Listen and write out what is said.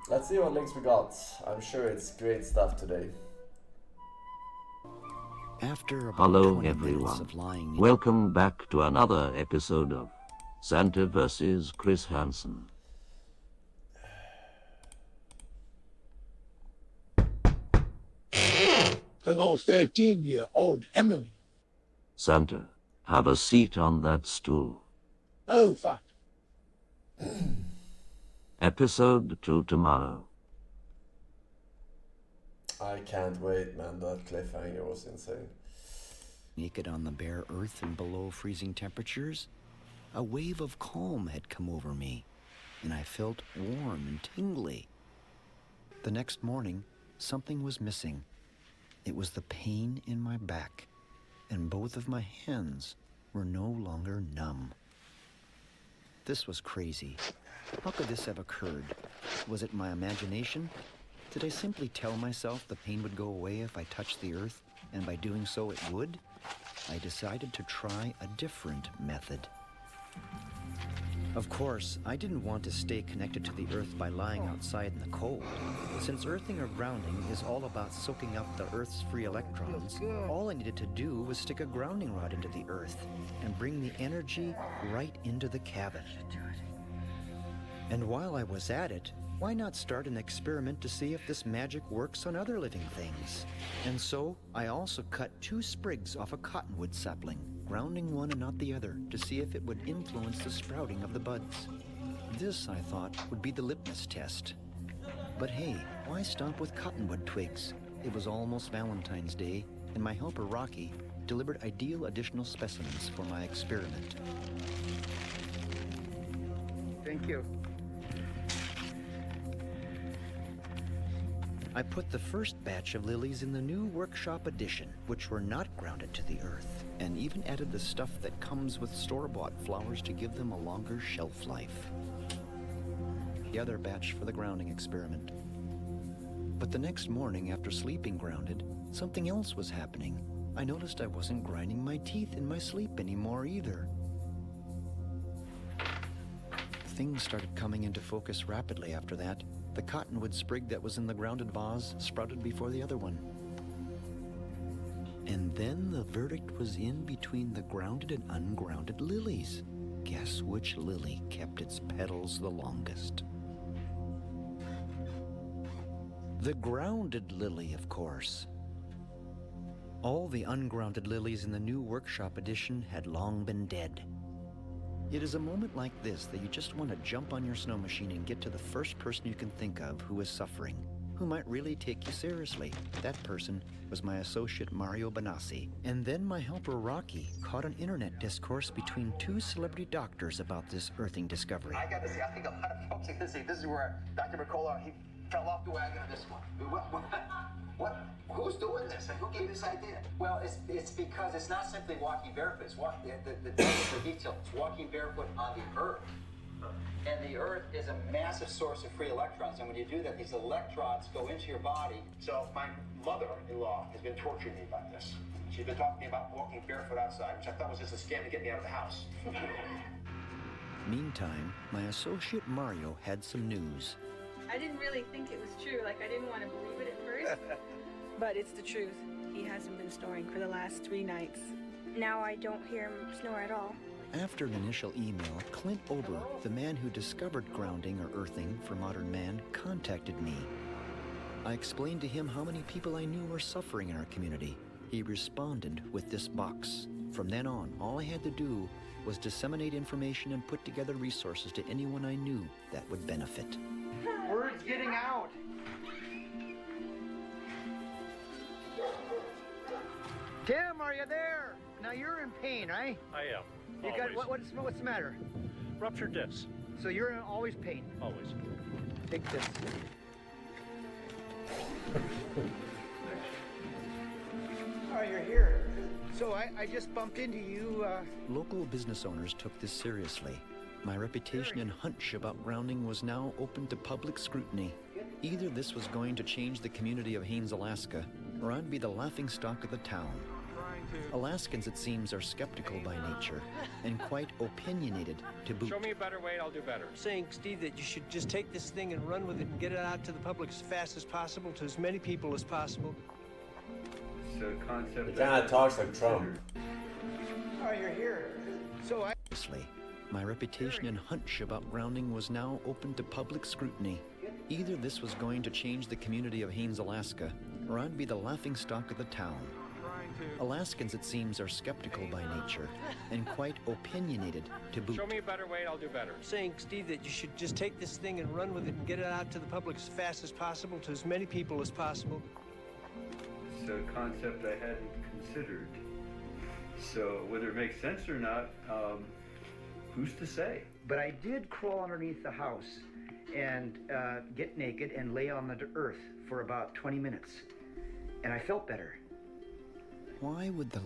Let's see what links we got. I'm sure it's great stuff today. After about Hello 20 minutes everyone. of lying, Welcome back to another episode of Santa vs. Chris Hansen. Hello, 13-year-old Emily. Santa, have a seat on that stool. Oh, fuck. Episode 2 tomorrow. I can't wait, man. That cliffhanger was insane. naked on the bare earth and below freezing temperatures, a wave of calm had come over me, and I felt warm and tingly. The next morning, something was missing. It was the pain in my back, and both of my hands were no longer numb. This was crazy. How could this have occurred? Was it my imagination? Did I simply tell myself the pain would go away if I touched the earth, and by doing so it would? I decided to try a different method. Of course, I didn't want to stay connected to the earth by lying outside in the cold. Since earthing or grounding is all about soaking up the earth's free electrons, all I needed to do was stick a grounding rod into the earth and bring the energy right into the cabin. And while I was at it, why not start an experiment to see if this magic works on other living things? And so, I also cut 2 sprigs off a cottonwood sapling, grounding one and not the other, to see if it would influence the sprouting of the buds. This, I thought, would be the litmus test. But hey, why stomp with cottonwood twigs? It was almost Valentine's Day, and my helper Rocky delivered ideal additional specimens for my experiment. Thank you. I put the first batch of lilies in the new workshop edition, which were not grounded to the earth, and even added the stuff that comes with store-bought flowers to give them a longer shelf life. The other batch for the grounding experiment. But the next morning, after sleeping grounded, something else was happening. I noticed I wasn't grinding my teeth in my sleep anymore either. Things started coming into focus rapidly after that. The cottonwood sprig that was in the grounded vase sprouted before the other one. And then the verdict was in between the grounded and ungrounded lilies. Guess which lily kept its petals the longest? The grounded lily, of course. All the ungrounded lilies in the new workshop edition had long been dead. It is a moment like this that you just want to jump on your snow machine and get to the first person you can think of who is suffering, who might really take you seriously. That person was my associate Mario Benassi. And then my helper Rocky caught an internet discourse between 2 celebrity doctors about this earthing discovery. I got to say, I think a lot of folks are going to say this is where Dr. Mercola, he fell off the wagon on this one. What? Who's doing this? And who gave this idea? Well, it's because it's not simply walking barefoot. It's walking, the detail. It's walking barefoot on the earth. And the earth is a massive source of free electrons. And when you do that, these electrons go into your body. So my mother-in-law has been torturing me about this. She's been talking to me about walking barefoot outside, which I thought was just a scam to get me out of the house. Meantime, my associate Mario had some news. I didn't really think it was true. Like, I didn't want to believe it at first. But it's the truth. He hasn't been snoring for the last 3 nights. Now I don't hear him snore at all. After an initial email, Clint Ober, the man who discovered grounding or earthing for modern man, contacted me. I explained to him how many people I knew were suffering in our community. He responded with this box. From then on, all I had to do was disseminate information and put together resources to anyone I knew that would benefit. Word's getting out. Tim, are you there? Now you're in pain, right? I am. You got what's the matter? Ruptured disc. So you're in always pain. Always. Take this. Oh, you're here. So I just bumped into you. Local business owners took this seriously. My reputation and hunch about grounding was now open to public scrutiny. Either this was going to change the community of Haines, Alaska, or I'd be the laughingstock of the town. Trying Alaskans, it seems, are skeptical by nature and quite opinionated to boot. Show me a better way and I'll do better. Saying, Steve, that you should just take this thing and run with it and get it out to the public as fast as possible, to as many people as possible. It's a concept. He kind of talks like Trump. Oh, you're here. So I... Obviously, my reputation and hunch about grounding was now open to public scrutiny. Either this was going to change the community of Haines, Alaska, or I'd be the laughingstock of the town. Alaskans, it seems, are skeptical by nature and quite opinionated to boot. Show me a better way and I'll do better. Saying, Steve, that you should just take this thing and run with it and get it out to the public as fast as possible, to as many people as possible. It's a concept I hadn't considered. So whether it makes sense or not, who's to say? But I did crawl underneath the house and get naked and lay on the earth for about 20 minutes. And I felt better. Why would the